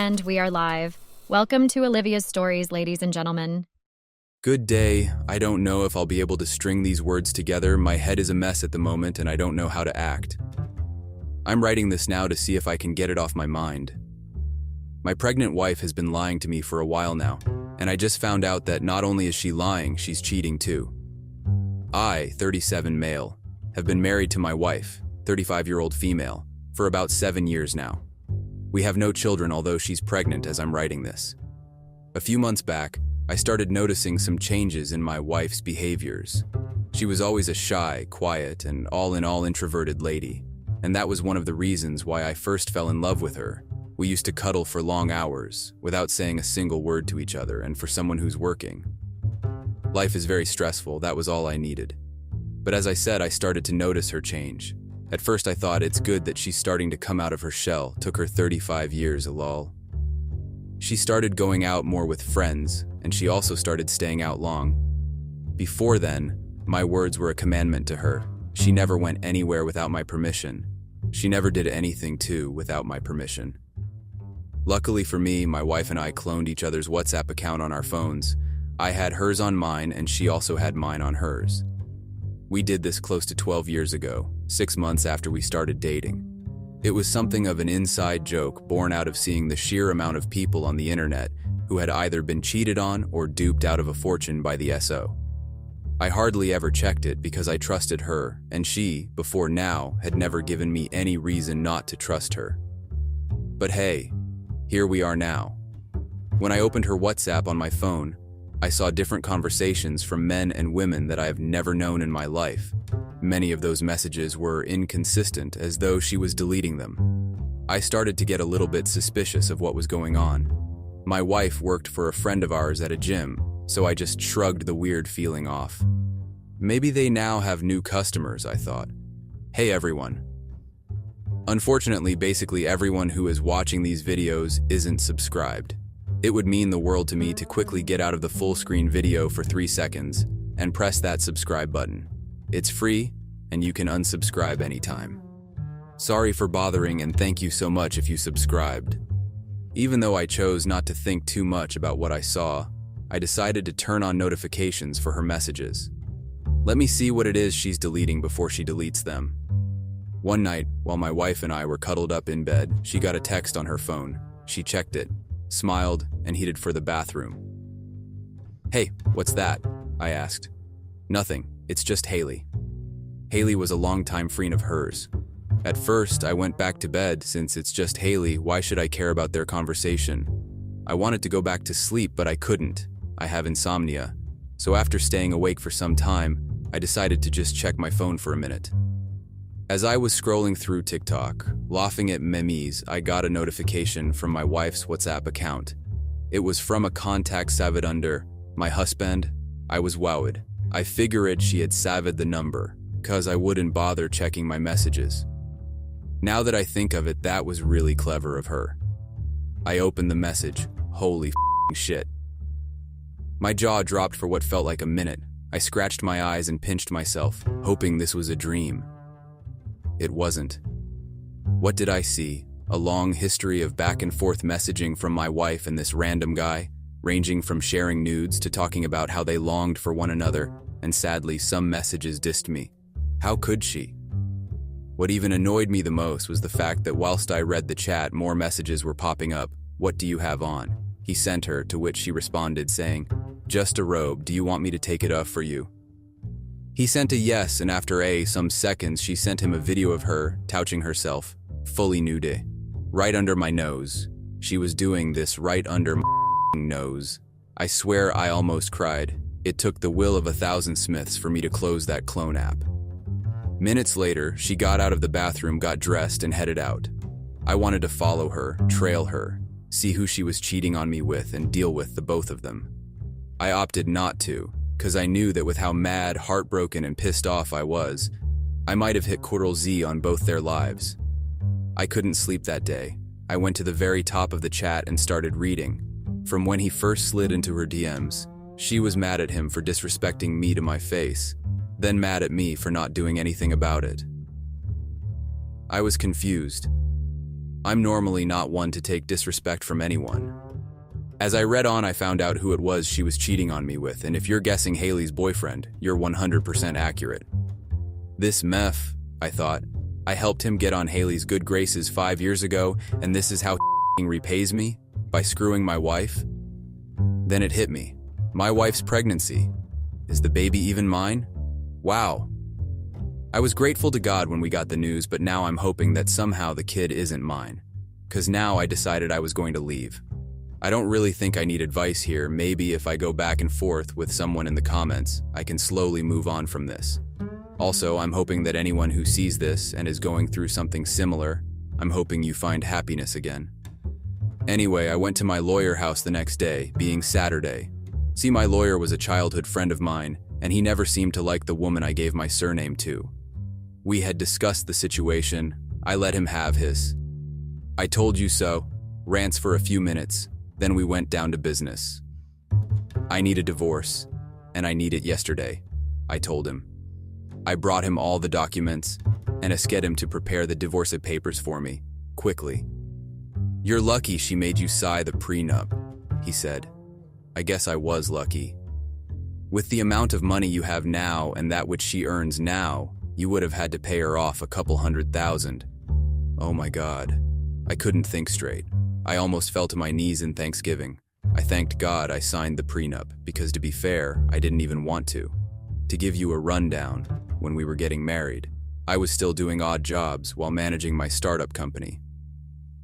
And we are live. Welcome to Olivia's Stories, ladies and gentlemen. Good day. I don't know if I'll be able to string these words together. My head is a mess at the moment and I don't know how to act. I'm writing this now to see if I can get it off my mind. My pregnant wife has been lying to me for a while now, and I just found out that not only is she lying, she's cheating too. I, 37 male, have been married to my wife, 35-year-old female, for about 7 years now. We have no children, although she's pregnant as I'm writing this. A few months back, I started noticing some changes in my wife's behaviors. She was always a shy, quiet, and all-in-all introverted lady, and that was one of the reasons why I first fell in love with her. We used to cuddle for long hours, without saying a single word to each other, and for someone who's working. Life is very stressful, that was all I needed. But as I said, I started to notice her change. At first I thought it's good that she's starting to come out of her shell, took her 35 years, lol. She started going out more with friends, and she also started staying out long. Before then, my words were a commandment to her. She never went anywhere without my permission. She never did anything too without my permission. Luckily for me, my wife and I cloned each other's WhatsApp account on our phones. I had hers on mine and she also had mine on hers. We did this close to 12 years ago, 6 months after we started dating. It was something of an inside joke born out of seeing the sheer amount of people on the internet who had either been cheated on or duped out of a fortune by the SO. I hardly ever checked it because I trusted her, and she, before now, had never given me any reason not to trust her. But hey, here we are now. When I opened her WhatsApp on my phone, I saw different conversations from men and women that I have never known in my life. Many of those messages were inconsistent, as though she was deleting them. I started to get a little bit suspicious of what was going on. My wife worked for a friend of ours at a gym, so I just shrugged the weird feeling off. Maybe they now have new customers, I thought. Hey everyone. Unfortunately, basically everyone who is watching these videos isn't subscribed. It would mean the world to me to quickly get out of the full screen video for 3 seconds and press that subscribe button. It's free and you can unsubscribe anytime. Sorry for bothering and thank you so much if you subscribed. Even though I chose not to think too much about what I saw, I decided to turn on notifications for her messages. Let me see what it is she's deleting before she deletes them. One night, while my wife and I were cuddled up in bed, she got a text on her phone. She checked it, smiled, and headed for the bathroom. Hey, what's that? I asked. Nothing, it's just Haley. Haley was a longtime friend of hers. At first, I went back to bed since it's just Haley, why should I care about their conversation? I wanted to go back to sleep, but I couldn't. I have insomnia. So after staying awake for some time, I decided to just check my phone for a minute. As I was scrolling through TikTok, laughing at memes, I got a notification from my wife's WhatsApp account. It was from a contact saved under my husband. I was wowed. I figured she had saved the number, cause I wouldn't bother checking my messages. Now that I think of it, that was really clever of her. I opened the message. Holy shit. My jaw dropped for what felt like a minute. I scratched my eyes and pinched myself, hoping this was a dream. It wasn't. What did I see? A long history of back and forth messaging from my wife and this random guy, ranging from sharing nudes to talking about how they longed for one another, and sadly, some messages dissed me. How could she? What even annoyed me the most was the fact that whilst I read the chat, more messages were popping up. What do you have on? He sent her, to which she responded saying, just a robe, do you want me to take it off for you? He sent a yes, and after some seconds, she sent him a video of her, touching herself, fully nude, right under my nose. She was doing this right under my nose. I swear I almost cried. It took the will of 1,000 Smiths for me to close that clone app. Minutes later, she got out of the bathroom, got dressed, and headed out. I wanted to follow her, trail her, see who she was cheating on me with, and deal with the both of them. I opted not to, because I knew that with how mad, heartbroken, and pissed off I was, I might have hit Ctrl Z on both their lives. I couldn't sleep that day. I went to the very top of the chat and started reading. From when he first slid into her DMs, she was mad at him for disrespecting me to my face, then mad at me for not doing anything about it. I was confused. I'm normally not one to take disrespect from anyone. As I read on, I found out who it was she was cheating on me with, and if you're guessing Haley's boyfriend, you're 100% accurate. This meth, I thought. I helped him get on Haley's good graces 5 years ago, and this is how he repays me? By screwing my wife? Then it hit me. My wife's pregnancy. Is the baby even mine? Wow. I was grateful to God when we got the news, but now I'm hoping that somehow the kid isn't mine. 'Cause now I decided I was going to leave. I don't really think I need advice here. Maybe if I go back and forth with someone in the comments, I can slowly move on from this. Also, I'm hoping that anyone who sees this and is going through something similar, I'm hoping you find happiness again. Anyway, I went to my lawyer house the next day, being Saturday. See, my lawyer was a childhood friend of mine, and he never seemed to like the woman I gave my surname to. We had discussed the situation. I let him have his "I told you so" rants for a few minutes, then we went down to business. I need a divorce, and I need it yesterday, I told him. I brought him all the documents and asked him to prepare the divorce papers for me, quickly. "You're lucky she made you sign the prenup," he said. I guess I was lucky. With the amount of money you have now and that which she earns now, you would have had to pay her off a couple $100,000. Oh my God. I couldn't think straight. I almost fell to my knees in thanksgiving. I thanked God I signed the prenup because, to be fair, I didn't even want to. To give you a rundown, when we were getting married, I was still doing odd jobs while managing my startup company.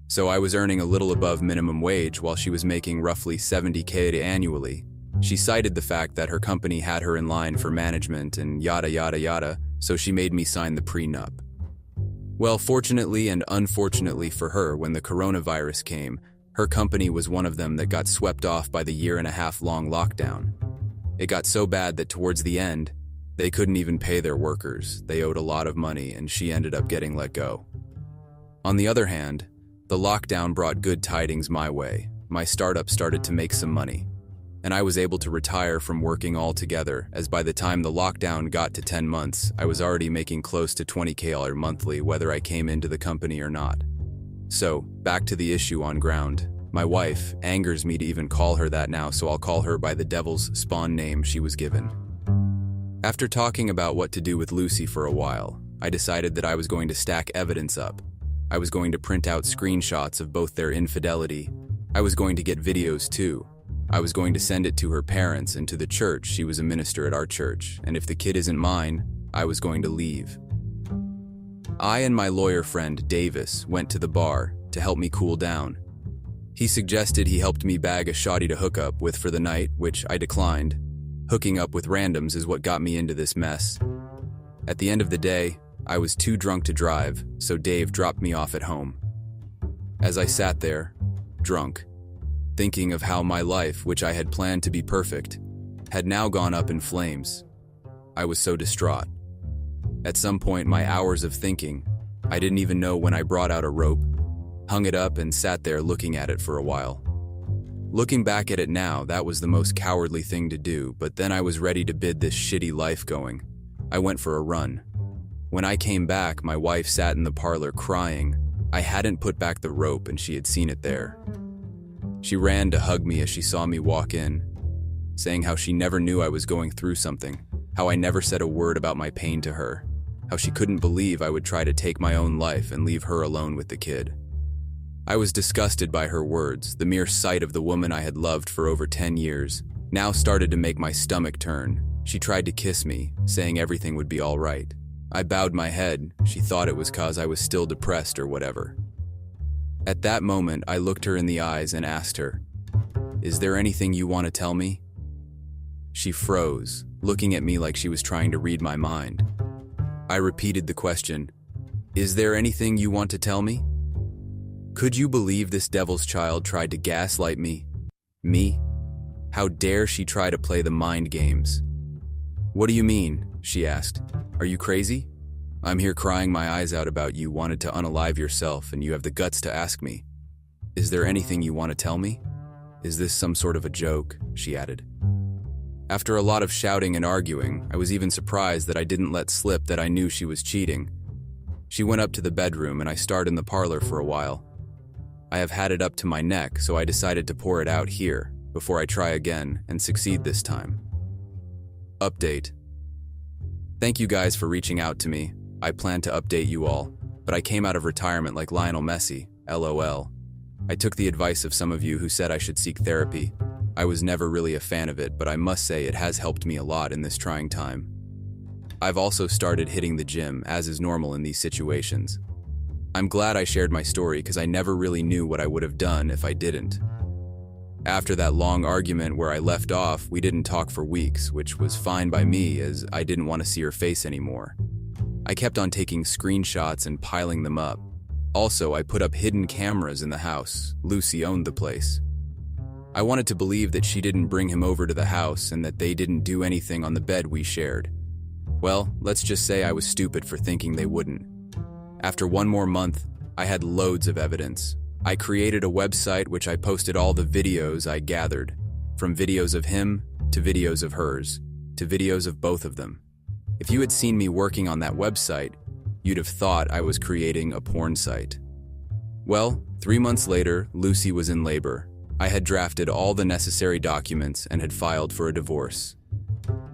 So I was earning a little above minimum wage while she was making roughly $70K annually. She cited the fact that her company had her in line for management and yada yada yada, so she made me sign the prenup. Well, fortunately and unfortunately for her, when the coronavirus came, her company was one of them that got swept off by the 1.5-year-long lockdown. It got so bad that towards the end, they couldn't even pay their workers. They owed a lot of money, and she ended up getting let go. On the other hand, the lockdown brought good tidings my way. My startup started to make some money, and I was able to retire from working altogether, as by the time the lockdown got to 10 months, I was already making close to $20K monthly whether I came into the company or not. So, back to the issue on ground. My wife angers me to even call her that now, so I'll call her by the devil's spawn name she was given. After talking about what to do with Lucy for a while, I decided that I was going to stack evidence up. I was going to print out screenshots of both their infidelity. I was going to get videos too. I was going to send it to her parents and to the church. She was a minister at our church, and if the kid isn't mine, I was going to leave. I and my lawyer friend Davis went to the bar to help me cool down. He suggested he helped me bag a shawty to hook up with for the night, which I declined. Hooking up with randoms is what got me into this mess. At the end of the day, I was too drunk to drive, so Dave dropped me off at home. As I sat there, drunk, thinking of how my life, which I had planned to be perfect, had now gone up in flames, I was so distraught. At some point, my hours of thinking, I didn't even know when I brought out a rope, hung it up and sat there looking at it for a while. Looking back at it now, that was the most cowardly thing to do, but then I was ready to bid this shitty life going. I went for a run. When I came back, my wife sat in the parlor crying. I hadn't put back the rope and she had seen it there. She ran to hug me as she saw me walk in, saying how she never knew I was going through something, how I never said a word about my pain to her, how she couldn't believe I would try to take my own life and leave her alone with the kid. I was disgusted by her words. The mere sight of the woman I had loved for over 10 years now started to make my stomach turn. She tried to kiss me, saying everything would be all right. I bowed my head. She thought it was 'cause I was still depressed or whatever. At that moment, I looked her in the eyes and asked her, "Is there anything you want to tell me?" She froze, looking at me like she was trying to read my mind. I repeated the question, "Is there anything you want to tell me?" Could you believe this devil's child tried to gaslight me? Me? How dare she try to play the mind games? "What do you mean?" she asked. "Are you crazy? I'm here crying my eyes out about you wanted to unalive yourself and you have the guts to ask me, 'Is there anything you want to tell me? Is this some sort of a joke?'" she added. After a lot of shouting and arguing, I was even surprised that I didn't let slip that I knew she was cheating. She went up to the bedroom and I starred in the parlor for a while. I have had it up to my neck, so I decided to pour it out here before I try again and succeed this time. Update. Thank you guys for reaching out to me. I plan to update you all, but I came out of retirement like Lionel Messi, LOL. I took the advice of some of you who said I should seek therapy. I was never really a fan of it, but I must say it has helped me a lot in this trying time. I've also started hitting the gym, as is normal in these situations. I'm glad I shared my story because I never really knew what I would have done if I didn't. After that long argument where I left off, we didn't talk for weeks, which was fine by me as I didn't want to see her face anymore. I kept on taking screenshots and piling them up. Also, I put up hidden cameras in the house. Lucy owned the place. I wanted to believe that she didn't bring him over to the house and that they didn't do anything on the bed we shared. Well, let's just say I was stupid for thinking they wouldn't. After one more month, I had loads of evidence. I created a website which I posted all the videos I gathered, from videos of him to videos of hers, to videos of both of them. If you had seen me working on that website, you'd have thought I was creating a porn site. Well, 3 months later, Lucy was in labor. I had drafted all the necessary documents and had filed for a divorce.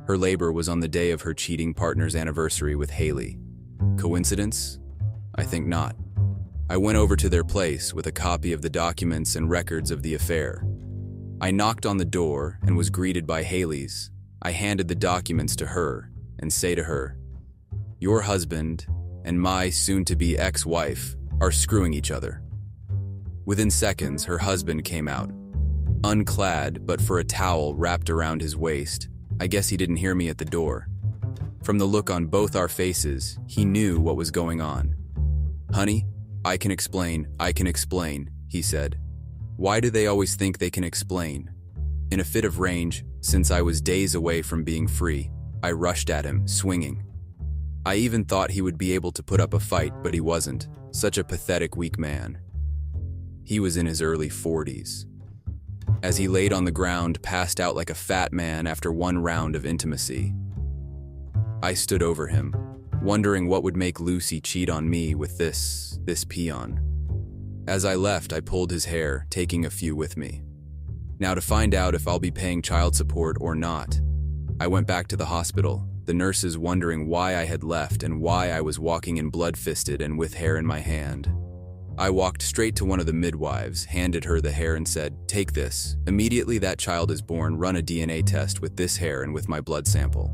Her labor was on the day of her cheating partner's anniversary with Haley. Coincidence? I think not. I went over to their place with a copy of the documents and records of the affair. I knocked on the door and was greeted by Haley's. I handed the documents to her and say to her, "Your husband and my soon-to-be ex-wife are screwing each other." Within seconds, her husband came out, unclad but for a towel wrapped around his waist. I guess he didn't hear me at the door. From the look on both our faces, he knew what was going on. "Honey, I can explain, he said. Why do they always think they can explain? In a fit of rage, since I was days away from being free, I rushed at him, swinging. I even thought he would be able to put up a fight, but he wasn't. Such a pathetic, weak man. He was in his early 40s. As he laid on the ground, passed out like a fat man after one round of intimacy. I stood over him, wondering what would make Lucy cheat on me with this peon. As I left, I pulled his hair, taking a few with me. Now to find out if I'll be paying child support or not, I went back to the hospital, the nurses wondering why I had left and why I was walking in blood-fisted and with hair in my hand. I walked straight to one of the midwives, handed her the hair and said, "Take this. Immediately that child is born, run a DNA test with this hair and with my blood sample.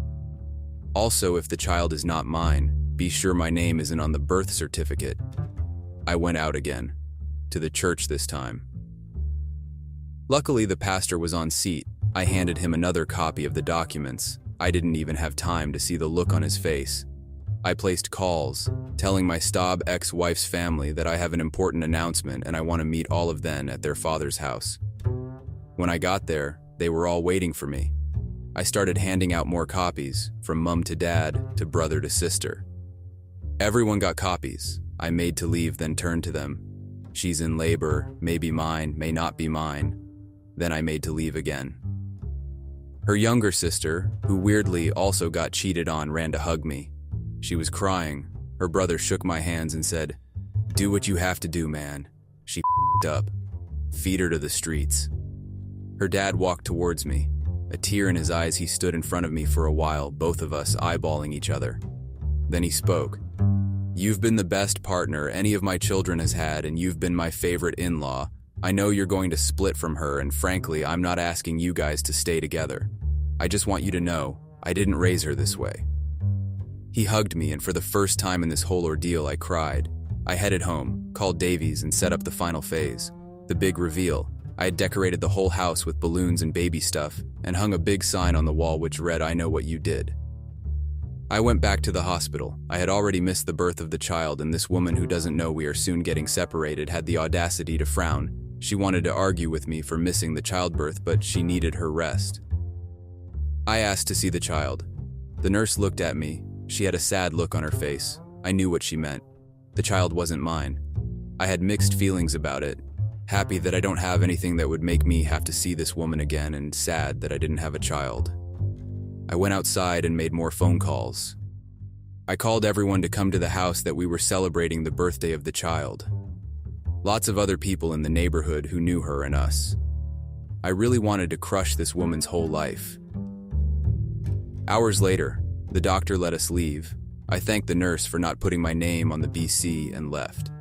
Also, if the child is not mine, be sure my name isn't on the birth certificate." I went out again, to the church this time. Luckily, the pastor was on seat. I handed him another copy of the documents. I didn't even have time to see the look on his face. I placed calls, telling my Staub ex-wife's family that I have an important announcement and I want to meet all of them at their father's house. When I got there, they were all waiting for me. I started handing out more copies, from mom to dad to brother to sister. Everyone got copies. I made to leave, then turned to them. "She's in labor, may be mine, may not be mine." Then I made to leave again. Her younger sister, who weirdly also got cheated on, ran to hug me. She was crying. Her brother shook my hands and said, "Do what you have to do, man. She f***ed up. Feed her to the streets." Her dad walked towards me. A tear in his eyes, he stood in front of me for a while, both of us eyeballing each other. Then he spoke. "You've been the best partner any of my children has had, and you've been my favorite in-law. I know you're going to split from her, and frankly, I'm not asking you guys to stay together. I just want you to know, I didn't raise her this way." He hugged me, and for the first time in this whole ordeal, I cried. I headed home, called Davies, and set up the final phase. The big reveal. I had decorated the whole house with balloons and baby stuff, and hung a big sign on the wall which read, "I know what you did." I went back to the hospital. I had already missed the birth of the child, and this woman who doesn't know we are soon getting separated had the audacity to frown. She wanted to argue with me for missing the childbirth, but she needed her rest. I asked to see the child. The nurse looked at me. She had a sad look on her face. I knew what she meant. The child wasn't mine. I had mixed feelings about it. Happy that I don't have anything that would make me have to see this woman again, and sad that I didn't have a child. I went outside and made more phone calls. I called everyone to come to the house that we were celebrating the birthday of the child. Lots of other people in the neighborhood who knew her and us. I really wanted to crush this woman's whole life. Hours later, the doctor let us leave. I thanked the nurse for not putting my name on the BC and left.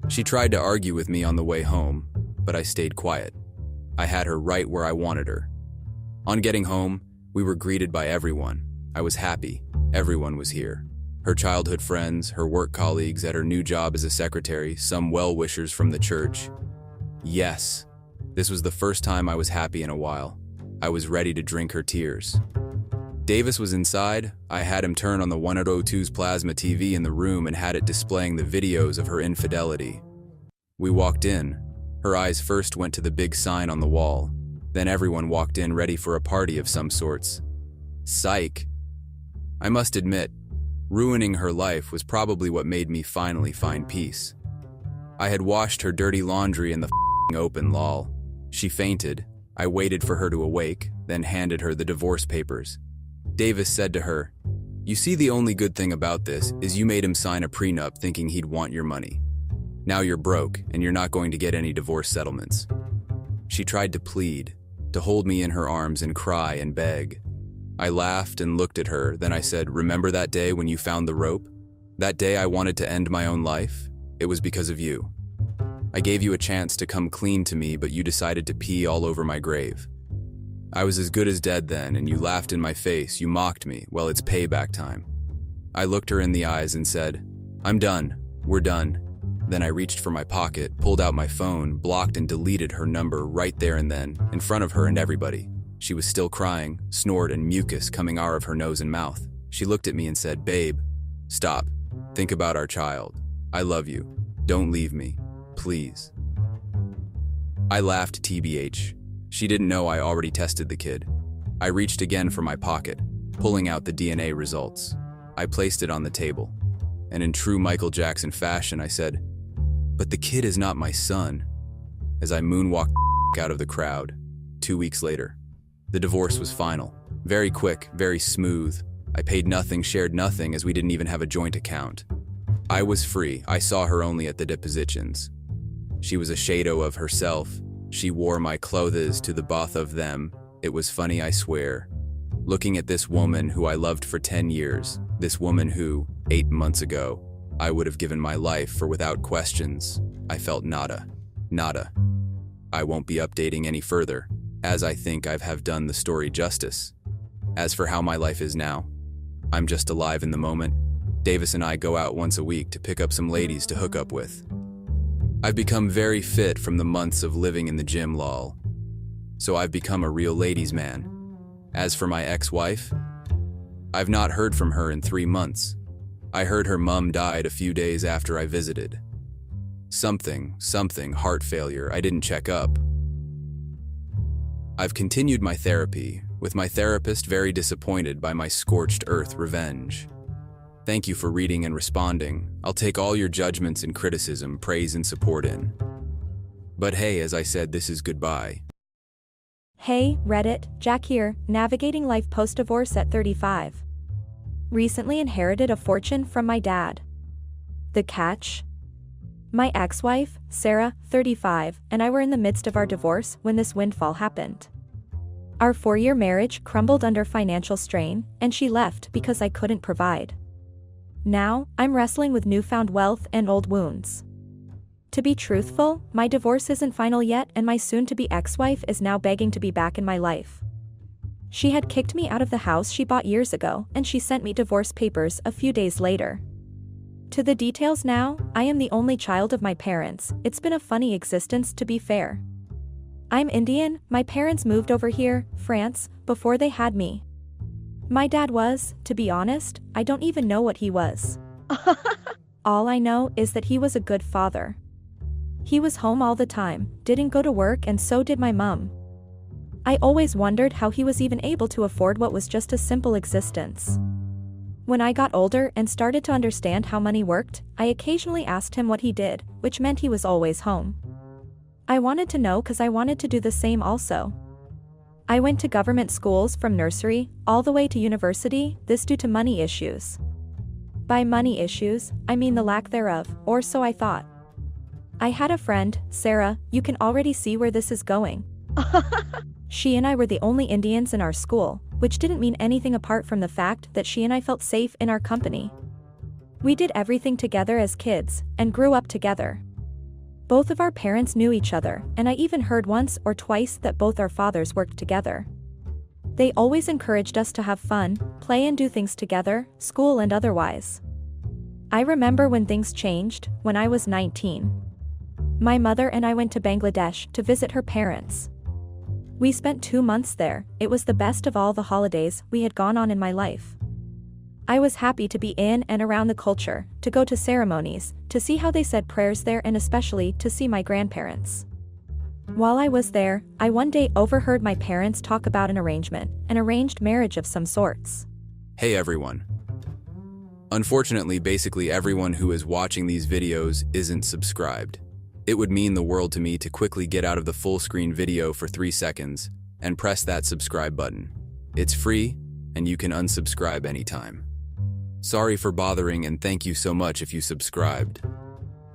She tried to argue with me on the way home, but I stayed quiet. I had her right where I wanted her. On getting home, we were greeted by everyone. I was happy. Everyone was here. Her childhood friends, her work colleagues at her new job as a secretary, some well-wishers from the church. Yes, this was the first time I was happy in a while. I was ready to drink her tears. Davis was inside. I had him turn on the 102's plasma TV in the room and had it displaying the videos of her infidelity. We walked in. Her eyes first went to the big sign on the wall. Then everyone walked in ready for a party of some sorts. Psych. I must admit, ruining her life was probably what made me finally find peace. I had washed her dirty laundry in the open lol. She fainted. I waited for her to awake, then handed her the divorce papers. Davis said to her, "You see, the only good thing about this is you made him sign a prenup thinking he'd want your money. Now you're broke and you're not going to get any divorce settlements." She tried to plead, to hold me in her arms and cry and beg. I laughed and looked at her, then I said, "Remember that day when you found the rope? That day I wanted to end my own life? It was because of you. I gave you a chance to come clean to me, but you decided to pee all over my grave. I was as good as dead then, and you laughed in my face, you mocked me. Well, it's payback time." I looked her in the eyes and said, "I'm done. We're done." Then I reached for my pocket, pulled out my phone, blocked and deleted her number right there and then, in front of her and everybody. She was still crying, snort and mucus coming out of her nose and mouth. She looked at me and said, "Babe, stop. Think about our child. I love you. Don't leave me. Please." I laughed TBH. She didn't know I already tested the kid. I reached again for my pocket, pulling out the DNA results. I placed it on the table, and in true Michael Jackson fashion, I said, "But the kid is not my son," as I moonwalked out of the crowd. 2 weeks later, the divorce was final. Very quick, very smooth. I paid nothing, shared nothing, as we didn't even have a joint account. I was free. I saw her only at the depositions. She was a shadow of herself. She wore my clothes to the both of them. It was funny, I swear. Looking at this woman who I loved for 10 years, this woman who, 8 months ago, I would have given my life for without questions, I felt nada. Nada. I won't be updating any further, as I think I have done the story justice. As for how my life is now, I'm just alive in the moment. Davis and I go out once a week to pick up some ladies to hook up with. I've become very fit from the months of living in the gym lol. So I've become a real ladies' man. As for my ex-wife, I've not heard from her in 3 months. I heard her mum died a few days after I visited. Something, heart failure, I didn't check up. I've continued my therapy, with my therapist very disappointed by my scorched earth revenge. Thank you for reading and responding. I'll take all your judgments and criticism, praise and support in. But hey, as I said, this is goodbye. Hey, Reddit, Jack here, navigating life post-divorce at 35. Recently inherited a fortune from my dad. The catch? My ex-wife, Sarah, 35, and I were in the midst of our divorce when this windfall happened. Our 4-year marriage crumbled under financial strain, and she left because I couldn't provide. Now, I'm wrestling with newfound wealth and old wounds. To be truthful, my divorce isn't final yet, and my soon-to-be ex-wife is now begging to be back in my life. She had kicked me out of the house she bought years ago, and she sent me divorce papers a few days later. To the details now, I am the only child of my parents. It's been a funny existence, to be fair. I'm Indian. My parents moved over here, France, before they had me. My dad was, to be honest, I don't even know what he was. All I know is that he was a good father. He was home all the time, didn't go to work, and so did my mum. I always wondered how he was even able to afford what was just a simple existence. When I got older and started to understand how money worked, I occasionally asked him what he did, which meant he was always home. I wanted to know because I wanted to do the same also. I went to government schools from nursery all the way to university, this due to money issues. By money issues, I mean the lack thereof, or so I thought. I had a friend, Sarah, you can already see where this is going. She and I were the only Indians in our school, which didn't mean anything apart from the fact that she and I felt safe in our company. We did everything together as kids, and grew up together. Both of our parents knew each other, and I even heard once or twice that both our fathers worked together. They always encouraged us to have fun, play and do things together, school and otherwise. I remember when things changed, when I was 19. My mother and I went to Bangladesh to visit her parents. We spent 2 months there. It was the best of all the holidays we had gone on in my life. I was happy to be in and around the culture, to go to ceremonies, to see how they said prayers there and especially to see my grandparents. While I was there, I one day overheard my parents talk about an arranged marriage of some sorts. Hey everyone. Unfortunately, basically everyone who is watching these videos isn't subscribed. It would mean the world to me to quickly get out of the full screen video for 3 seconds and press that subscribe button. It's free and you can unsubscribe anytime. Sorry for bothering and thank you so much if you subscribed.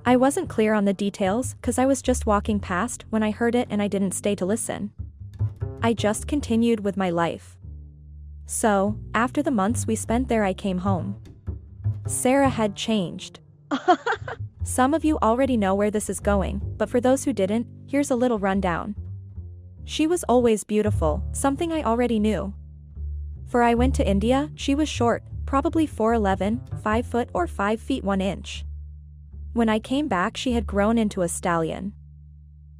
I wasn't clear on the details cause I was just walking past when I heard it and I didn't stay to listen. I just continued with my life. So, after the months we spent there I came home. Sarah had changed. Some of you already know where this is going, but for those who didn't, here's a little rundown. She was always beautiful, something I already knew. For I went to India, she was short, probably 4'11", 5 foot or 5 feet 1 inch. When I came back she had grown into a stallion.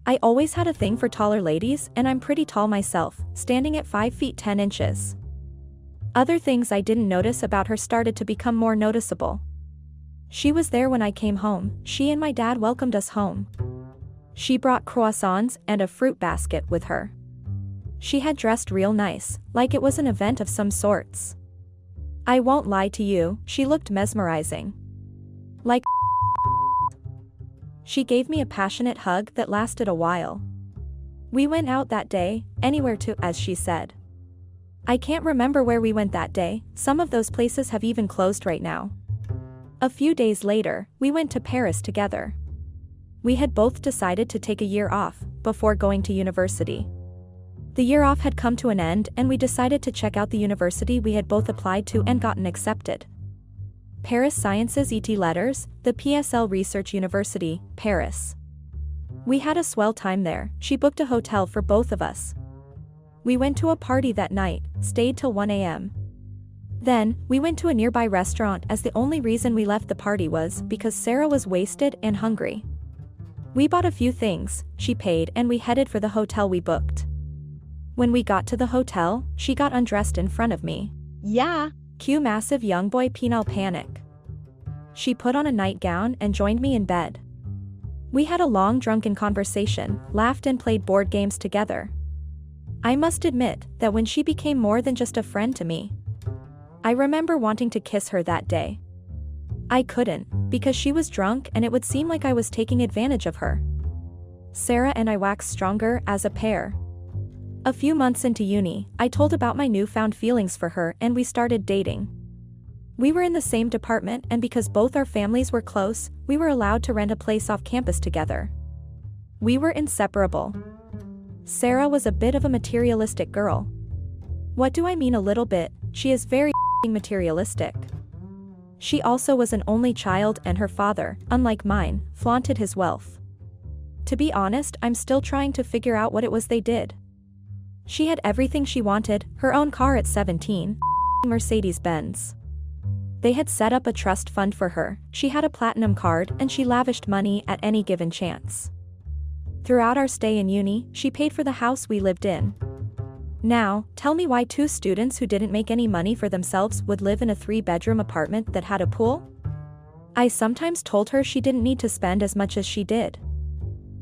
I always had a thing for taller ladies and I'm pretty tall myself, standing at 5 feet 10 inches. Other things I didn't notice about her started to become more noticeable. She was there when I came home. She and my dad welcomed us home. She brought croissants and a fruit basket with her. She had dressed real nice, like it was an event of some sorts. I won't lie to you, she looked mesmerizing. Like She gave me a passionate hug that lasted a while. We went out that day, anywhere to, as she said. I can't remember where we went that day, some of those places have even closed right now. A few days later, we went to Paris together. We had both decided to take a year off, before going to university. The year off had come to an end and we decided to check out the university we had both applied to and gotten accepted. Paris Sciences et Letters, the PSL Research University, Paris. We had a swell time there, she booked a hotel for both of us. We went to a party that night, stayed till 1 a.m. Then, we went to a nearby restaurant as the only reason we left the party was because Sarah was wasted and hungry. We bought a few things, she paid and we headed for the hotel we booked. When we got to the hotel, she got undressed in front of me. Yeah. Cue massive young boy penal panic. She put on a nightgown and joined me in bed. We had a long drunken conversation, laughed and played board games together. I must admit that when she became more than just a friend to me, I remember wanting to kiss her that day. I couldn't, because she was drunk and it would seem like I was taking advantage of her. Sarah and I waxed stronger as a pair. A few months into uni, I told about my newfound feelings for her and we started dating. We were in the same department and because both our families were close, we were allowed to rent a place off campus together. We were inseparable. Sarah was a bit of a materialistic girl. What do I mean a little bit? She is very materialistic. She also was an only child and her father, unlike mine, flaunted his wealth. To be honest, I'm still trying to figure out what it was they did. She had everything she wanted, her own car at 17, Mercedes-Benz. They had set up a trust fund for her, she had a platinum card and she lavished money at any given chance. Throughout our stay in uni, she paid for the house we lived in. Now, tell me why 2 students who didn't make any money for themselves would live in a 3-bedroom apartment that had a pool? I sometimes told her she didn't need to spend as much as she did.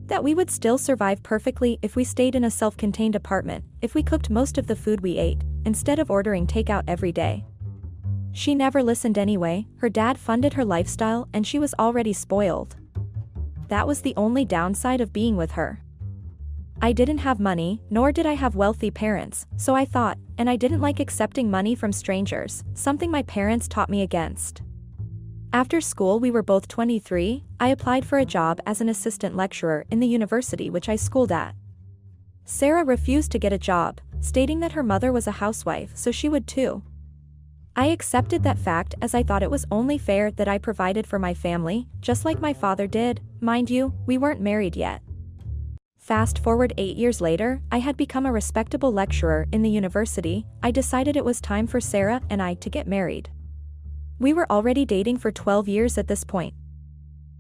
That we would still survive perfectly if we stayed in a self-contained apartment, if we cooked most of the food we ate, instead of ordering takeout every day. She never listened anyway, her dad funded her lifestyle and she was already spoiled. That was the only downside of being with her. I didn't have money, nor did I have wealthy parents, so I thought, and I didn't like accepting money from strangers, something my parents taught me against. After school, we were both 23, I applied for a job as an assistant lecturer in the university which I schooled at. Sarah refused to get a job, stating that her mother was a housewife so she would too. I accepted that fact as I thought it was only fair that I provided for my family, just like my father did. Mind you, we weren't married yet. Fast forward 8 years later, I had become a respectable lecturer in the university. I decided it was time for Sarah and I to get married. We were already dating for 12 years at this point.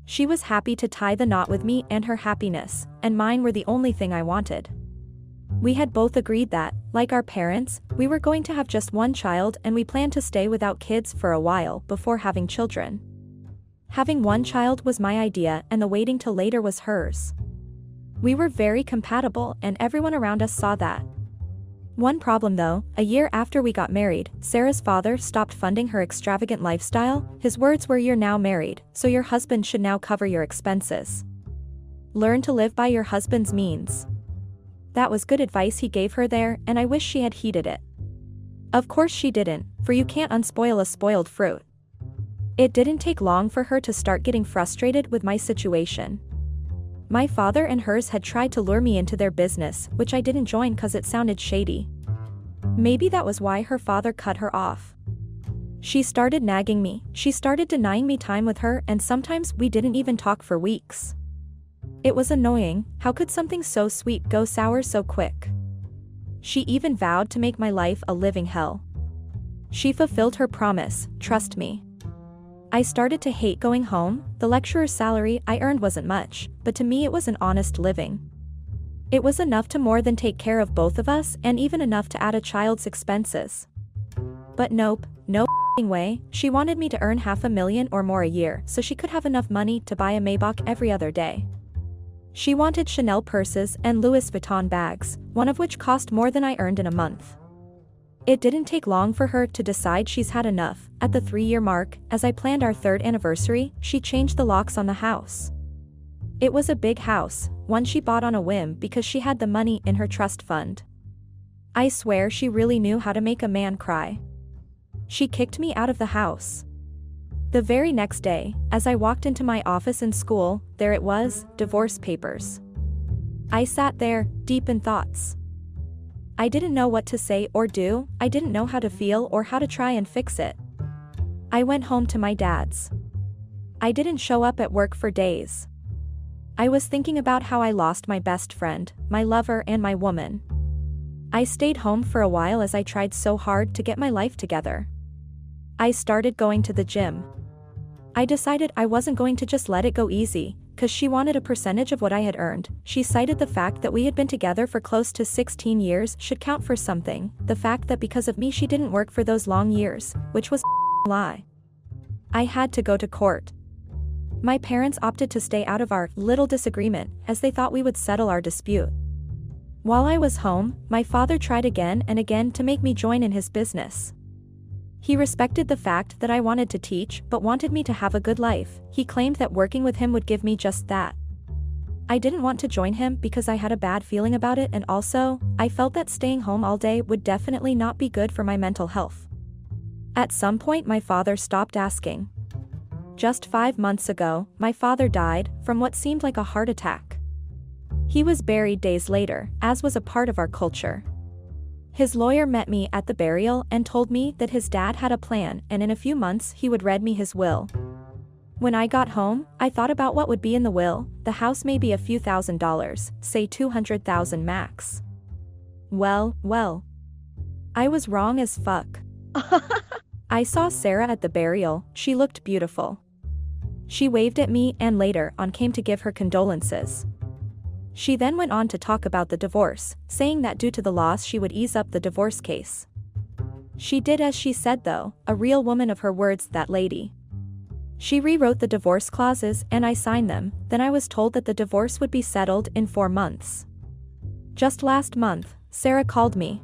She was happy to tie the knot with me, and her happiness and mine were the only thing I wanted. We had both agreed that, like our parents, we were going to have just one child, and we planned to stay without kids for a while before having children. Having one child was my idea and the waiting till later was hers. We were very compatible and everyone around us saw that. One problem though, a year after we got married, Sarah's father stopped funding her extravagant lifestyle. His words were, "You're now married, so your husband should now cover your expenses. Learn to live by your husband's means." That was good advice he gave her there, and I wish she had heeded it. Of course she didn't, for you can't unspoil a spoiled fruit. It didn't take long for her to start getting frustrated with my situation. My father and hers had tried to lure me into their business, which I didn't join cause it sounded shady. Maybe that was why her father cut her off. She started nagging me, she started denying me time with her, and sometimes we didn't even talk for weeks. It was annoying. How could something so sweet go sour so quick? She even vowed to make my life a living hell. She fulfilled her promise, trust me. I started to hate going home. The lecturer's salary I earned wasn't much, but to me it was an honest living. It was enough to more than take care of both of us, and even enough to add a child's expenses. But nope, no way. She wanted me to earn $500,000 or more a year so she could have enough money to buy a Maybach every other day. She wanted Chanel purses and Louis Vuitton bags, one of which cost more than I earned in a month. It didn't take long for her to decide she's had enough. At the 3-year mark, as I planned our 3rd anniversary, she changed the locks on the house. It was a big house, one she bought on a whim because she had the money in her trust fund. I swear she really knew how to make a man cry. She kicked me out of the house. The very next day, as I walked into my office in school, there it was, divorce papers. I sat there, deep in thoughts. I didn't know what to say or do. I didn't know how to feel or how to try and fix it. I went home to my dad's. I didn't show up at work for days. I was thinking about how I lost my best friend, my lover, and my woman. I stayed home for a while as I tried so hard to get my life together. I started going to the gym. I decided I wasn't going to just let it go easy, cause she wanted a percentage of what I had earned. She cited the fact that we had been together for close to 16 years should count for something, the fact that because of me she didn't work for those long years, which was a lie. I had to go to court. My parents opted to stay out of our little disagreement, as they thought we would settle our dispute. While I was home, my father tried again and again to make me join in his business. He respected the fact that I wanted to teach but wanted me to have a good life. He claimed that working with him would give me just that. I didn't want to join him because I had a bad feeling about it, and also, I felt that staying home all day would definitely not be good for my mental health. At some point my father stopped asking. Just 5 months ago, my father died from what seemed like a heart attack. He was buried days later, as was a part of our culture. His lawyer met me at the burial and told me that his dad had a plan and in a few months he would read me his will. When I got home, I thought about what would be in the will. The house may be a few $1,000s, say $200,000 max. Well. I was wrong as fuck. I saw Sarah at the burial. She looked beautiful. She waved at me and later on came to give her condolences. She then went on to talk about the divorce, saying that due to the loss she would ease up the divorce case. She did as she said though, a real woman of her words, that lady. She rewrote the divorce clauses and I signed them. Then I was told that the divorce would be settled in 4 months. Just last month, Sarah called me.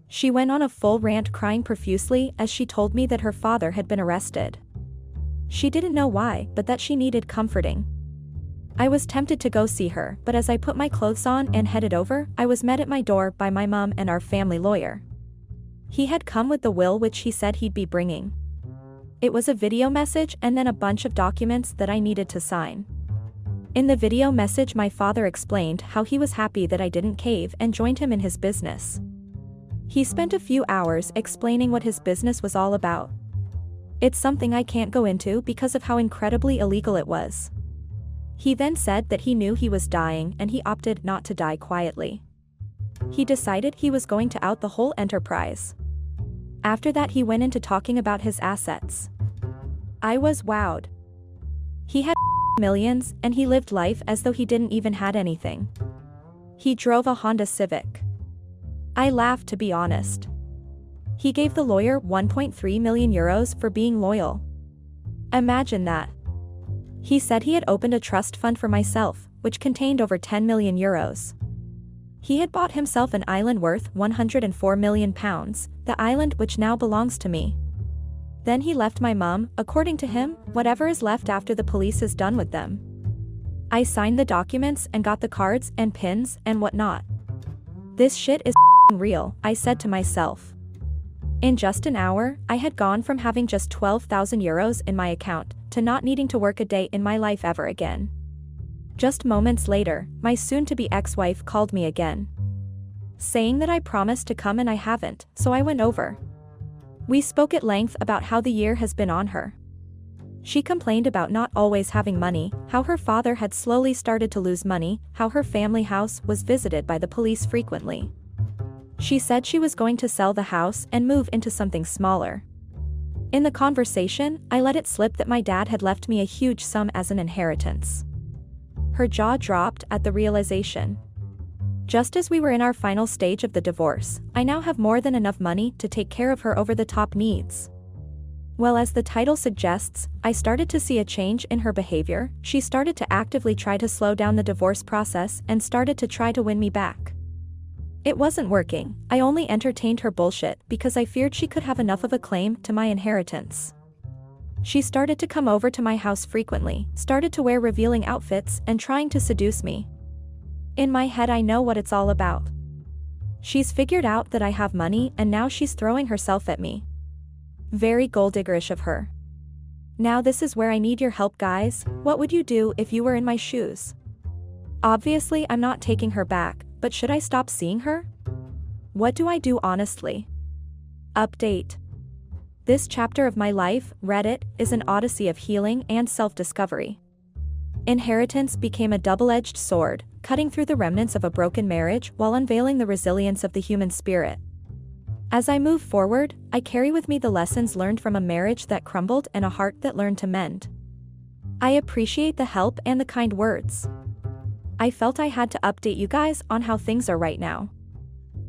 She went on a full rant crying profusely as she told me that her father had been arrested. She didn't know why, but that she needed comforting. I was tempted to go see her, but as I put my clothes on and headed over, I was met at my door by my mom and our family lawyer. He had come with the will which he said he'd be bringing. It was a video message and then a bunch of documents that I needed to sign. In the video message, my father explained how he was happy that I didn't cave and joined him in his business. He spent a few hours explaining what his business was all about. It's something I can't go into because of how incredibly illegal it was. He then said that he knew he was dying and he opted not to die quietly. He decided he was going to out the whole enterprise. After that, he went into talking about his assets. I was wowed. He had millions and he lived life as though he didn't even had anything. He drove a Honda Civic. I laughed, to be honest. He gave the lawyer 1.3 million euros for being loyal. Imagine that. He said he had opened a trust fund for myself, which contained over 10 million euros. He had bought himself an island worth 104 million pounds, the island which now belongs to me. Then he left my mum, according to him, whatever is left after the police is done with them. I signed the documents and got the cards and pins and whatnot. This shit is real, I said to myself. In just an hour, I had gone from having just 12,000 euros in my account to not needing to work a day in my life ever again. Just moments later, my soon-to-be ex-wife called me again, saying that I promised to come and I haven't, so I went over. We spoke at length about how the year has been on her. She complained about not always having money, how her father had slowly started to lose money, how her family house was visited by the police frequently. She said she was going to sell the house and move into something smaller. In the conversation, I let it slip that my dad had left me a huge sum as an inheritance. Her jaw dropped at the realization. Just as we were in our final stage of the divorce, I now have more than enough money to take care of her over-the-top needs. Well, as the title suggests, I started to see a change in her behavior. She started to actively try to slow down the divorce process and started to try to win me back. It wasn't working. I only entertained her bullshit because I feared she could have enough of a claim to my inheritance. She started to come over to my house frequently, started to wear revealing outfits and trying to seduce me. In my head, I know what it's all about. She's figured out that I have money and now she's throwing herself at me. Very gold-diggerish of her. Now this is where I need your help, guys. What would you do if you were in my shoes? Obviously, I'm not taking her back, but should I stop seeing her? What do I do honestly? Update. This chapter of my life, Reddit, is an odyssey of healing and self-discovery. Inheritance became a double-edged sword, cutting through the remnants of a broken marriage while unveiling the resilience of the human spirit. As I move forward, I carry with me the lessons learned from a marriage that crumbled and a heart that learned to mend. I appreciate the help and the kind words. I felt I had to update you guys on how things are right now.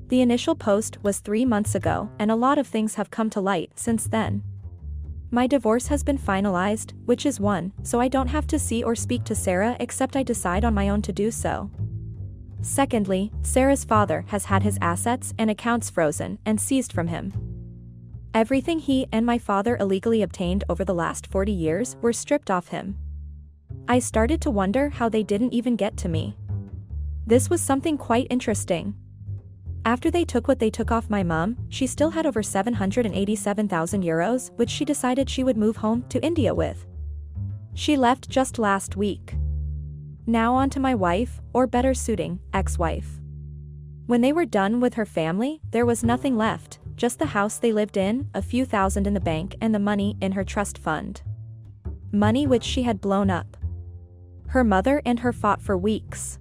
The initial post was 3 months ago, and a lot of things have come to light since then. My divorce has been finalized, which is one, so I don't have to see or speak to Sarah except I decide on my own to do so. Secondly, Sarah's father has had his assets and accounts frozen and seized from him. Everything he and my father illegally obtained over the last 40 years were stripped off him. I started to wonder how they didn't even get to me. This was something quite interesting. After they took what they took off my mum, she still had over 787,000 euros, which she decided she would move home to India with. She left just last week. Now on to my wife, or better suiting, ex-wife. When they were done with her family, there was nothing left, just the house they lived in, a few thousand in the bank and the money in her trust fund. Money which she had blown up. Her mother and her fought for weeks.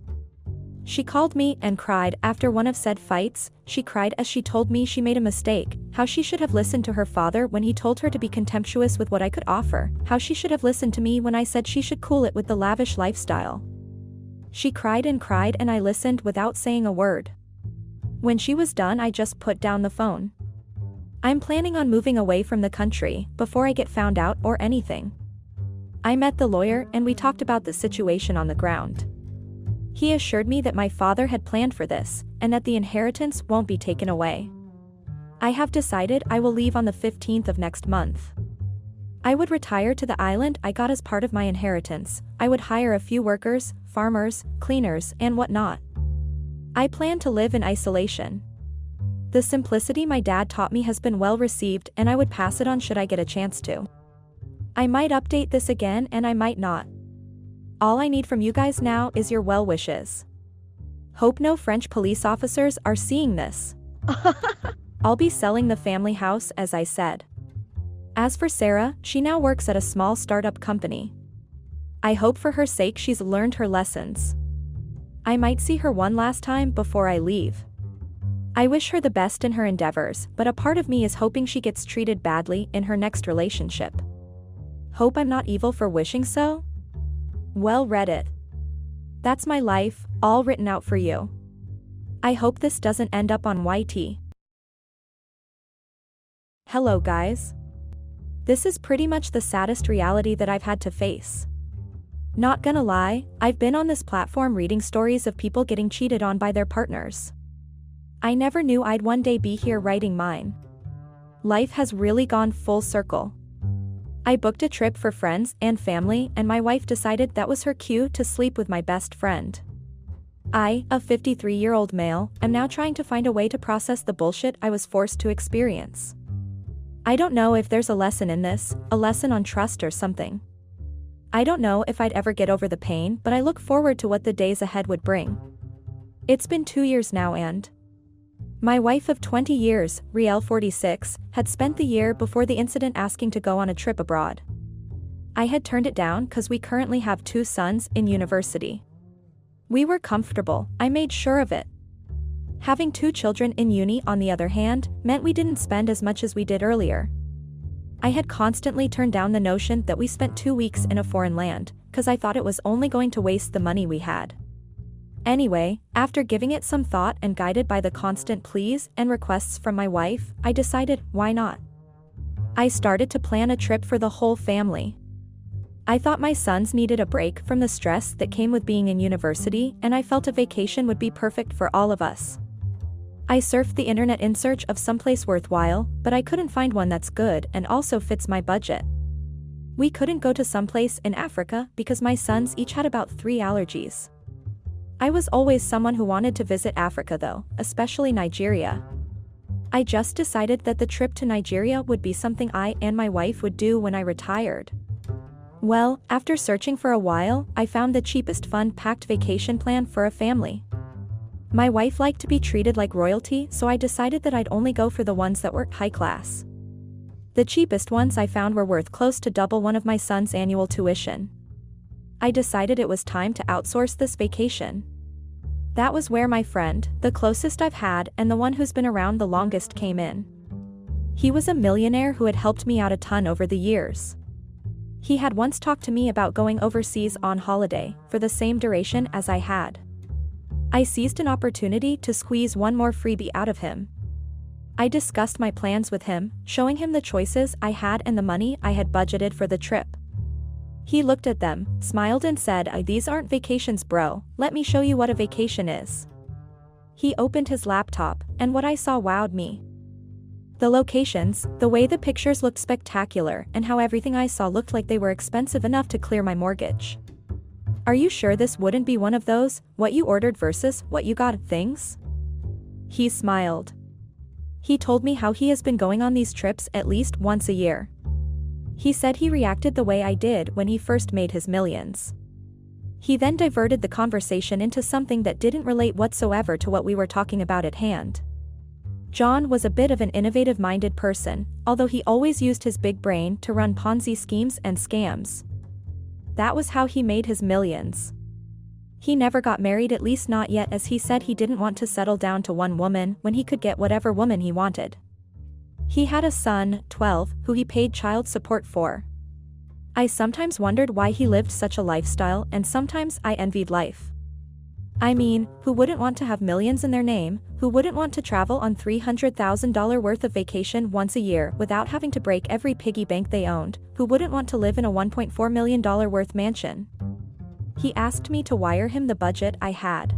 She called me and cried after one of said fights. She cried as she told me she made a mistake, how she should have listened to her father when he told her to be contemptuous with what I could offer, how she should have listened to me when I said she should cool it with the lavish lifestyle. She cried and I listened without saying a word. When she was done, I just put down the phone. I'm planning on moving away from the country before I get found out or anything. I met the lawyer and we talked about the situation on the ground. He assured me that my father had planned for this, and that the inheritance won't be taken away. I have decided I will leave on the 15th of next month. I would retire to the island I got as part of my inheritance. I would hire a few workers, farmers, cleaners, and whatnot. I plan to live in isolation. The simplicity my dad taught me has been well received, and I would pass it on should I get a chance to. I might update this again and I might not. All I need from you guys now is your well wishes. Hope no French police officers are seeing this. I'll be selling the family house as I said. As for Sarah, she now works at a small startup company. I hope for her sake she's learned her lessons. I might see her one last time before I leave. I wish her the best in her endeavors, but a part of me is hoping she gets treated badly in her next relationship. Hope I'm not evil for wishing so? Well, Reddit. That's my life, all written out for you. I hope this doesn't end up on YT. Hello guys. This is pretty much the saddest reality that I've had to face. Not gonna lie, I've been on this platform reading stories of people getting cheated on by their partners. I never knew I'd one day be here writing mine. Life has really gone full circle. I booked a trip for friends and family, and my wife decided that was her cue to sleep with my best friend. I, a 53-year-old male, am now trying to find a way to process the bullshit I was forced to experience. I don't know if there's a lesson in this, a lesson on trust or something. I don't know if I'd ever get over the pain, but I look forward to what the days ahead would bring. It's been 2 years now and my wife of 20 years, Riel 46, had spent the year before the incident asking to go on a trip abroad. I had turned it down because we currently have 2 sons in university. We were comfortable, I made sure of it. Having 2 children in uni, on the other hand, meant we didn't spend as much as we did earlier. I had constantly turned down the notion that we spent 2 weeks in a foreign land, because I thought it was only going to waste the money we had. Anyway, after giving it some thought and guided by the constant pleas and requests from my wife, I decided, why not? I started to plan a trip for the whole family. I thought my sons needed a break from the stress that came with being in university, and I felt a vacation would be perfect for all of us. I surfed the internet in search of someplace worthwhile, but I couldn't find one that's good and also fits my budget. We couldn't go to someplace in Africa because my sons each had about 3 allergies. I was always someone who wanted to visit Africa though, especially Nigeria. I just decided that the trip to Nigeria would be something I and my wife would do when I retired. Well, after searching for a while, I found the cheapest fun-packed vacation plan for a family. My wife liked to be treated like royalty, so I decided that I'd only go for the ones that were high class. The cheapest ones I found were worth close to double one of my son's annual tuition. I decided it was time to outsource this vacation. That was where my friend, the closest I've had and the one who's been around the longest, came in. He was a millionaire who had helped me out a ton over the years. He had once talked to me about going overseas on holiday, for the same duration as I had. I seized an opportunity to squeeze one more freebie out of him. I discussed my plans with him, showing him the choices I had and the money I had budgeted for the trip. He looked at them, smiled and said, "These aren't vacations, bro, let me show you what a vacation is." He opened his laptop, and what I saw wowed me. The locations, the way the pictures looked spectacular, and how everything I saw looked like they were expensive enough to clear my mortgage. Are you sure this wouldn't be one of those, what you ordered versus what you got things? He smiled. He told me how he has been going on these trips at least once a year. He said he reacted the way I did when he first made his millions. He then diverted the conversation into something that didn't relate whatsoever to what we were talking about at hand. John was a bit of an innovative-minded person, although he always used his big brain to run Ponzi schemes and scams. That was how he made his millions. He never got married, at least not yet, as he said he didn't want to settle down to one woman when he could get whatever woman he wanted. He had a son, 12, who he paid child support for. I sometimes wondered why he lived such a lifestyle, and sometimes I envied life. I mean, who wouldn't want to have millions in their name? Who wouldn't want to travel on $300,000 worth of vacation once a year without having to break every piggy bank they owned? Who wouldn't want to live in a $1.4 million worth mansion? He asked me to wire him the budget I had.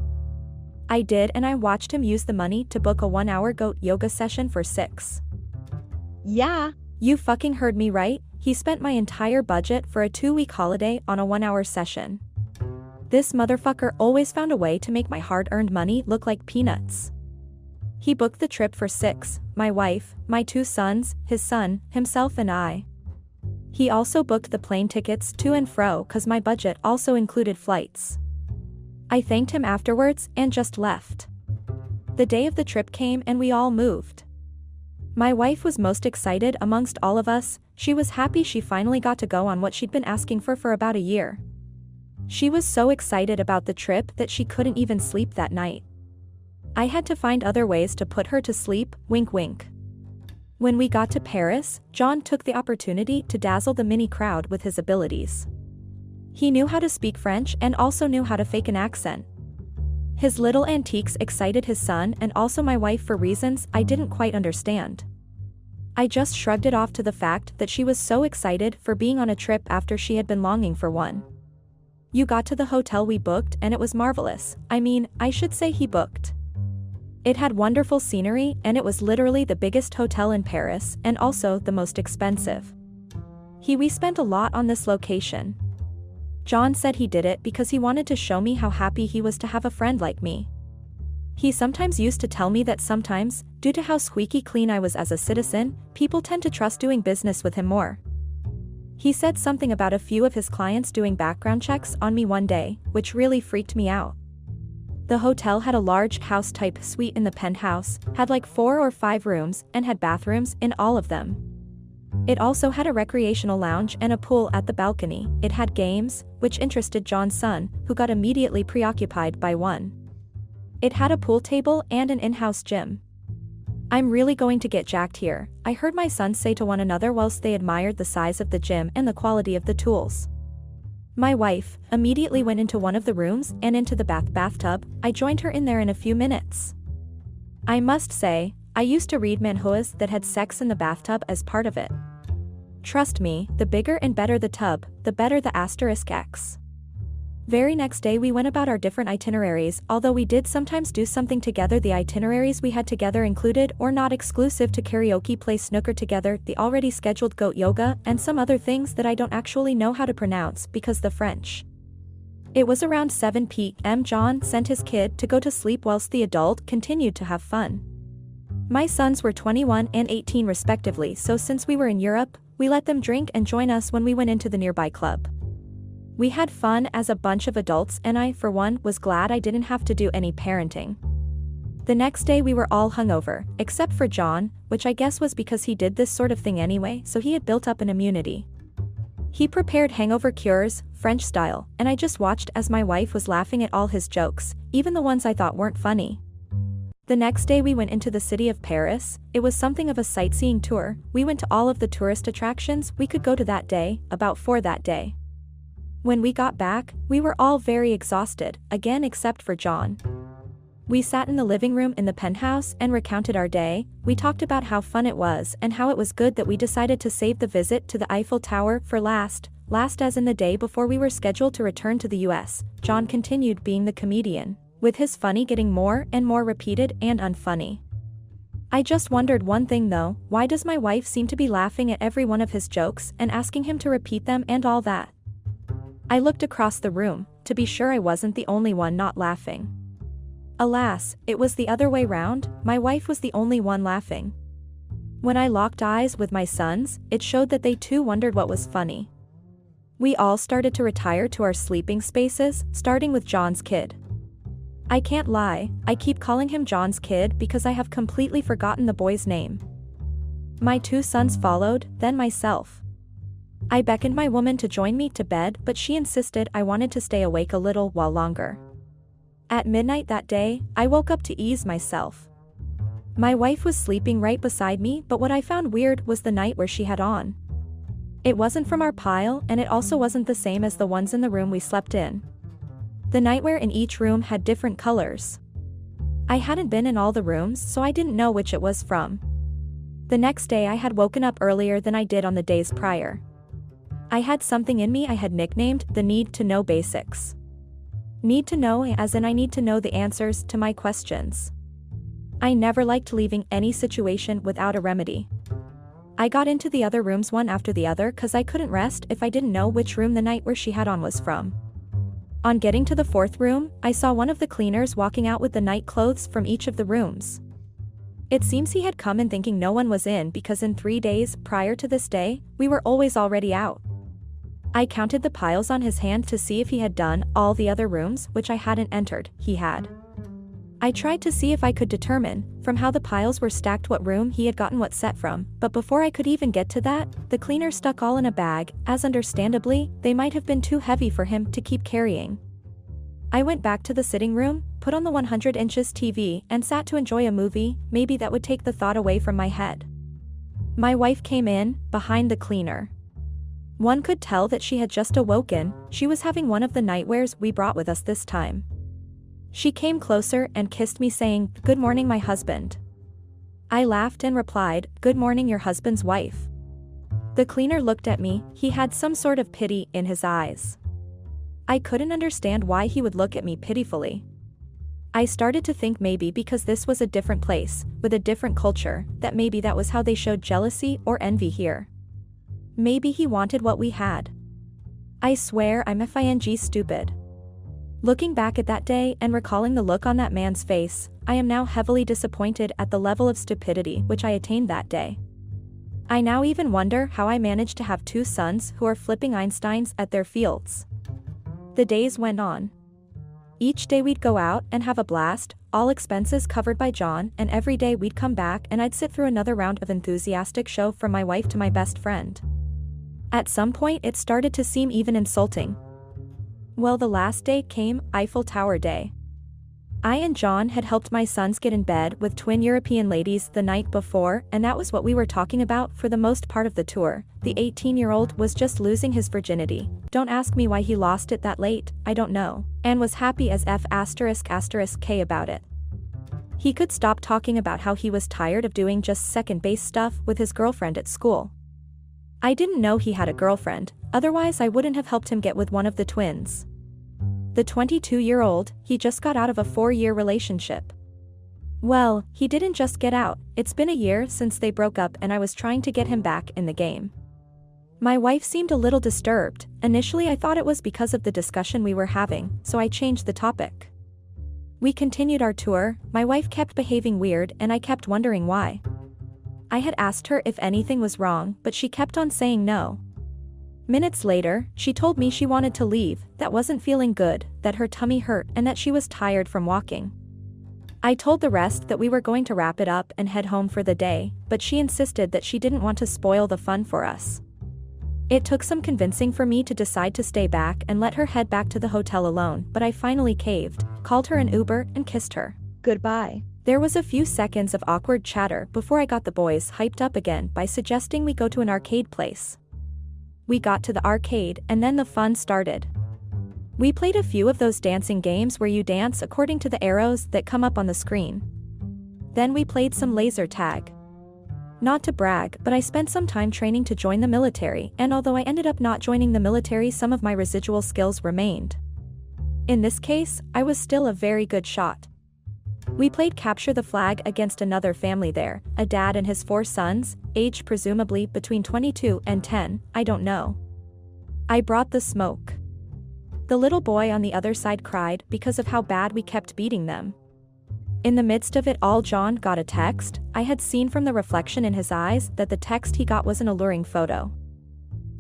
I did, and I watched him use the money to book a 1-hour goat yoga session for 6. Yeah, you fucking heard me right, he spent my entire budget for a 2-week holiday on a 1-hour session. This motherfucker always found a way to make my hard-earned money look like peanuts. He booked the trip for 6, my wife, my 2 sons, his son, himself and I. He also booked the plane tickets to and fro cause my budget also included flights. I thanked him afterwards and just left. The day of the trip came and we all moved. My wife was most excited amongst all of us. She was happy she finally got to go on what she'd been asking for about a year. She was so excited about the trip that she couldn't even sleep that night. I had to find other ways to put her to sleep, wink wink. When we got to Paris, John took the opportunity to dazzle the mini crowd with his abilities. He knew how to speak French and also knew how to fake an accent. His little antiques excited his son and also my wife for reasons I didn't quite understand. I just shrugged it off to the fact that she was so excited for being on a trip after she had been longing for one. You got to the hotel we booked and it was marvelous. I should say he booked. It had wonderful scenery and it was literally the biggest hotel in Paris and also the most expensive. We spent a lot on this location. John said he did it because he wanted to show me how happy he was to have a friend like me. He sometimes used to tell me that sometimes, due to how squeaky clean I was as a citizen, people tend to trust doing business with him more. He said something about a few of his clients doing background checks on me one day, which really freaked me out. The hotel had a large house-type suite in the penthouse, had like 4 or 5 rooms, and had bathrooms in all of them. It also had a recreational lounge and a pool at the balcony. It had games, which interested John's son, who got immediately preoccupied by one. It had a pool table and an in-house gym. I'm really going to get jacked here, I heard my sons say to one another whilst they admired the size of the gym and the quality of the tools. My wife immediately went into one of the rooms and into the bathtub. I joined her in there in a few minutes. I must say, I used to read manhwas that had sex in the bathtub as part of it. Trust me, the bigger and better the tub, the better the *X. Very next day we went about our different itineraries. Although we did sometimes do something together, the itineraries we had together included or not exclusive to karaoke, play snooker together, the already scheduled goat yoga, and some other things that I don't actually know how to pronounce because the French. It was around 7 p.m. John sent his kid to go to sleep whilst the adult continued to have fun. My sons were 21 and 18 respectively, so since we were in Europe, we let them drink and join us when we went into the nearby club. We had fun as a bunch of adults and I, for one, was glad I didn't have to do any parenting. The next day we were all hungover, except for John, which I guess was because he did this sort of thing anyway, so he had built up an immunity. He prepared hangover cures, French style, and I just watched as my wife was laughing at all his jokes, even the ones I thought weren't funny. The next day we went into the city of Paris. It was something of a sightseeing tour. We went to all of the tourist attractions we could go to that day, about 4 that day. When we got back, we were all very exhausted, again except for John. We sat in the living room in the penthouse and recounted our day. We talked about how fun it was and how it was good that we decided to save the visit to the Eiffel Tower for last as in the day before we were scheduled to return to the US. John continued being the comedian, with his funny getting more and more repeated and unfunny. I just wondered one thing though, why does my wife seem to be laughing at every one of his jokes and asking him to repeat them and all that? I looked across the room, to be sure I wasn't the only one not laughing. Alas, it was the other way round, my wife was the only one laughing. When I locked eyes with my sons, it showed that they too wondered what was funny. We all started to retire to our sleeping spaces, starting with John's kid. I can't lie, I keep calling him John's kid because I have completely forgotten the boy's name. My 2 sons followed, then myself. I beckoned my woman to join me to bed, but she insisted I wanted to stay awake a little while longer. At midnight that day, I woke up to ease myself. My wife was sleeping right beside me, but what I found weird was the nightwear she had on. It wasn't from our pile, and it also wasn't the same as the ones in the room we slept in. The nightwear in each room had different colors. I hadn't been in all the rooms, so I didn't know which it was from. The next day I had woken up earlier than I did on the days prior. I had something in me I had nicknamed the need to know basics. Need to know as in I need to know the answers to my questions. I never liked leaving any situation without a remedy. I got into the other rooms one after the other cause I couldn't rest if I didn't know which room the nightwear she had on was from. On getting to the 4th room, I saw one of the cleaners walking out with the night clothes from each of the rooms. It seems he had come in thinking no one was in because in 3 days prior to this day, we were always already out. I counted the piles on his hand to see if he had done all the other rooms, which I hadn't entered. He had. I tried to see if I could determine, from how the piles were stacked, what room he had gotten what set from, but before I could even get to that, the cleaner stuck all in a bag, as understandably, they might have been too heavy for him to keep carrying. I went back to the sitting room, put on the 100 inches TV, and sat to enjoy a movie. Maybe that would take the thought away from my head. My wife came in, behind the cleaner. One could tell that she had just awoken. She was having one of the nightmares we brought with us this time. She came closer and kissed me, saying, "Good morning, my husband." I laughed and replied, "Good morning, your husband's wife." The cleaner looked at me. He had some sort of pity in his eyes. I couldn't understand why he would look at me pitifully. I started to think maybe because this was a different place, with a different culture, that maybe that was how they showed jealousy or envy here. Maybe he wanted what we had. I swear I'm FING stupid. Looking back at that day and recalling the look on that man's face, I am now heavily disappointed at the level of stupidity which I attained that day. I now even wonder how I managed to have 2 sons who are flipping Einsteins at their fields. The days went on. Each day we'd go out and have a blast, all expenses covered by John, and every day we'd come back and I'd sit through another round of enthusiastic show from my wife to my best friend. At some point it started to seem even insulting. Well, the last day came, Eiffel Tower Day. I and John had helped my sons get in bed with twin European ladies the night before, and that was what we were talking about for the most part of the tour. The 18-year-old was just losing his virginity. Don't ask me why he lost it that late, I don't know, and was happy as F***K about it. He could stop talking about how he was tired of doing just second base stuff with his girlfriend at school. I didn't know he had a girlfriend, otherwise I wouldn't have helped him get with one of the twins. The 22-year-old, he just got out of a 4-year relationship. Well, he didn't just get out, it's been a year since they broke up and I was trying to get him back in the game. My wife seemed a little disturbed. Initially I thought it was because of the discussion we were having, so I changed the topic. We continued our tour. My wife kept behaving weird and I kept wondering why. I had asked her if anything was wrong, but she kept on saying no. Minutes later, she told me she wanted to leave, that wasn't feeling good, that her tummy hurt and that she was tired from walking. I told the rest that we were going to wrap it up and head home for the day, but she insisted that she didn't want to spoil the fun for us. It took some convincing for me to decide to stay back and let her head back to the hotel alone, but I finally caved, called her an Uber and kissed her goodbye. There was a few seconds of awkward chatter before I got the boys hyped up again by suggesting we go to an arcade place. We got to the arcade and then the fun started. We played a few of those dancing games where you dance according to the arrows that come up on the screen. Then we played some laser tag. Not to brag, but I spent some time training to join the military, and although I ended up not joining the military, some of my residual skills remained. In this case, I was still a very good shot. We played capture the flag against another family there, a dad and his 4 sons, aged presumably between 22 and 10, I don't know. I brought the smoke. The little boy on the other side cried because of how bad we kept beating them. In the midst of it all, John got a text. I had seen from the reflection in his eyes that the text he got was an alluring photo.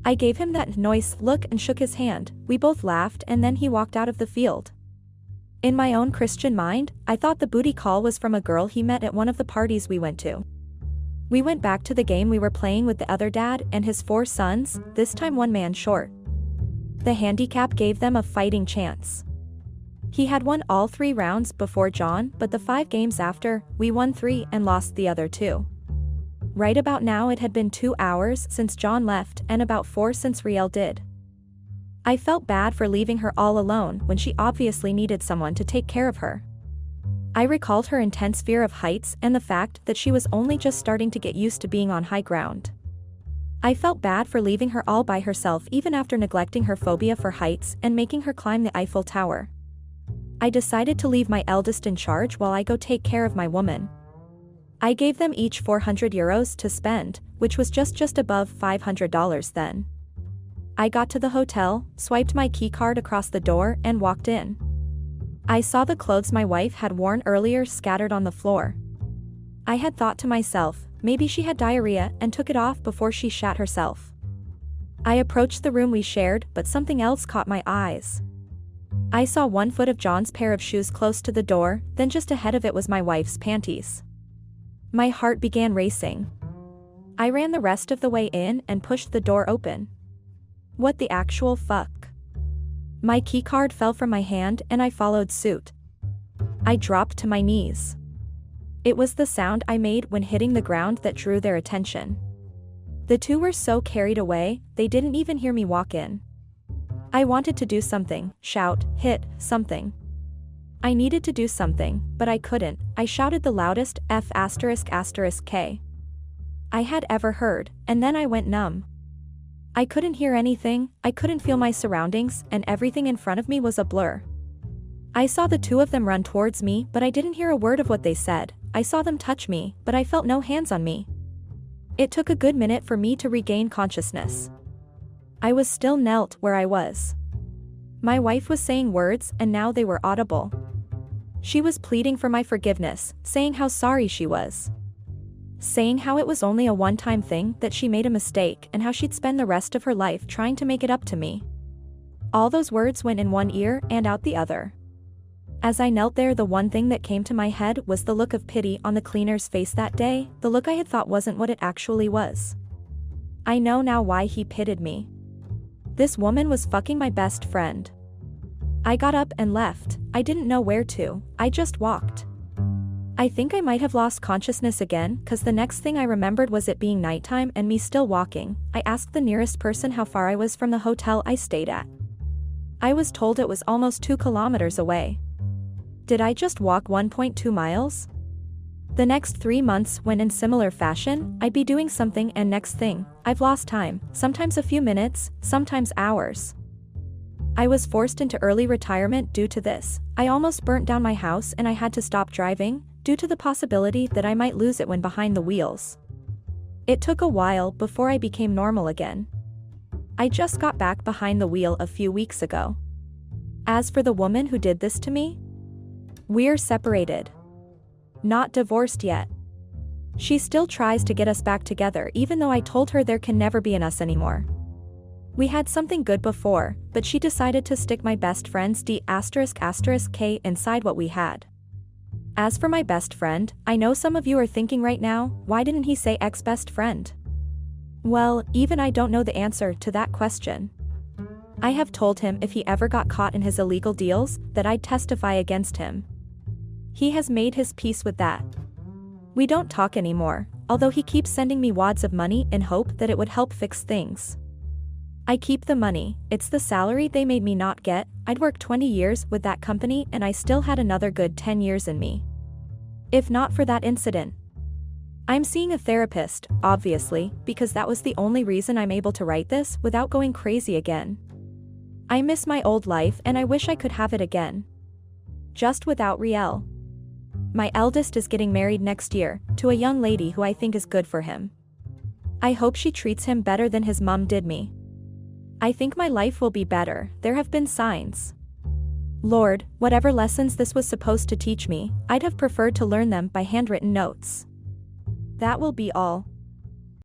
I gave him that nice look and shook his hand. We both laughed and then he walked out of the field. In my own Christian mind, I thought the booty call was from a girl he met at one of the parties we went to. We went back to the game we were playing with the other dad and his 4 sons, this time 1 man short. The handicap gave them a fighting chance. He had won all 3 rounds before John, but the 5 games after, we won 3 and lost the other 2. Right about now it had been 2 hours since John left and about 4 since Riel did. I felt bad for leaving her all alone when she obviously needed someone to take care of her. I recalled her intense fear of heights and the fact that she was only just starting to get used to being on high ground. I felt bad for leaving her all by herself even after neglecting her phobia for heights and making her climb the Eiffel Tower. I decided to leave my eldest in charge while I go take care of my woman. I gave them each 400 euros to spend, which was just above $500 then. I got to the hotel, swiped my keycard across the door and walked in. I saw the clothes my wife had worn earlier scattered on the floor. I had thought to myself, maybe she had diarrhea and took it off before she shat herself. I approached the room we shared, but something else caught my eyes. I saw 1 foot of John's pair of shoes close to the door, then just ahead of it was my wife's panties. My heart began racing. I ran the rest of the way in and pushed the door open. What the actual fuck? My keycard fell from my hand and I followed suit. I dropped to my knees. It was the sound I made when hitting the ground that drew their attention. The two were so carried away, they didn't even hear me walk in. I wanted to do something, shout, hit, something. I needed to do something, but I couldn't. I shouted the loudest F***K I had ever heard, and then I went numb. I couldn't hear anything, I couldn't feel my surroundings, and everything in front of me was a blur. I saw the two of them run towards me, but I didn't hear a word of what they said. I saw them touch me, but I felt no hands on me. It took a good minute for me to regain consciousness. I was still knelt where I was. My wife was saying words and now they were audible. She was pleading for my forgiveness, saying how sorry she was. Saying how it was only a one-time thing, that she made a mistake, and how she'd spend the rest of her life trying to make it up to me. All those words went in one ear and out the other. As I knelt there, the one thing that came to my head was the look of pity on the cleaner's face that day, the look I had thought wasn't what it actually was. I know now why he pitied me. This woman was fucking my best friend. I got up and left. I didn't know where to, I just walked. I think I might have lost consciousness again, cause the next thing I remembered was it being nighttime and me still walking. I asked the nearest person how far I was from the hotel I stayed at. I was told it was almost 2 kilometers away. Did I just walk 1.2 miles? The next 3 months went in similar fashion. I'd be doing something and next thing, I've lost time, sometimes a few minutes, sometimes hours. I was forced into early retirement due to this. I almost burnt down my house and I had to stop driving, due to the possibility that I might lose it when behind the wheels. It took a while before I became normal again. I just got back behind the wheel a few weeks ago. As for the woman who did this to me, we're separated. Not divorced yet. She still tries to get us back together even though I told her there can never be an us anymore. We had something good before, but she decided to stick my best friend's D***K inside what we had. As for my best friend, I know some of you are thinking right now, why didn't he say ex-best friend? Well, even I don't know the answer to that question. I have told him if he ever got caught in his illegal deals, that I'd testify against him. He has made his peace with that. We don't talk anymore, although he keeps sending me wads of money in hope that it would help fix things. I keep the money, it's the salary they made me not get. I'd worked 20 years with that company and I still had another good 10 years in me. If not for that incident. I'm seeing a therapist, obviously, because that was the only reason I'm able to write this without going crazy again. I miss my old life and I wish I could have it again. Just without Riel. My eldest is getting married next year, to a young lady who I think is good for him. I hope she treats him better than his mom did me. I think my life will be better, there have been signs. Lord, whatever lessons this was supposed to teach me, I'd have preferred to learn them by handwritten notes. That will be all.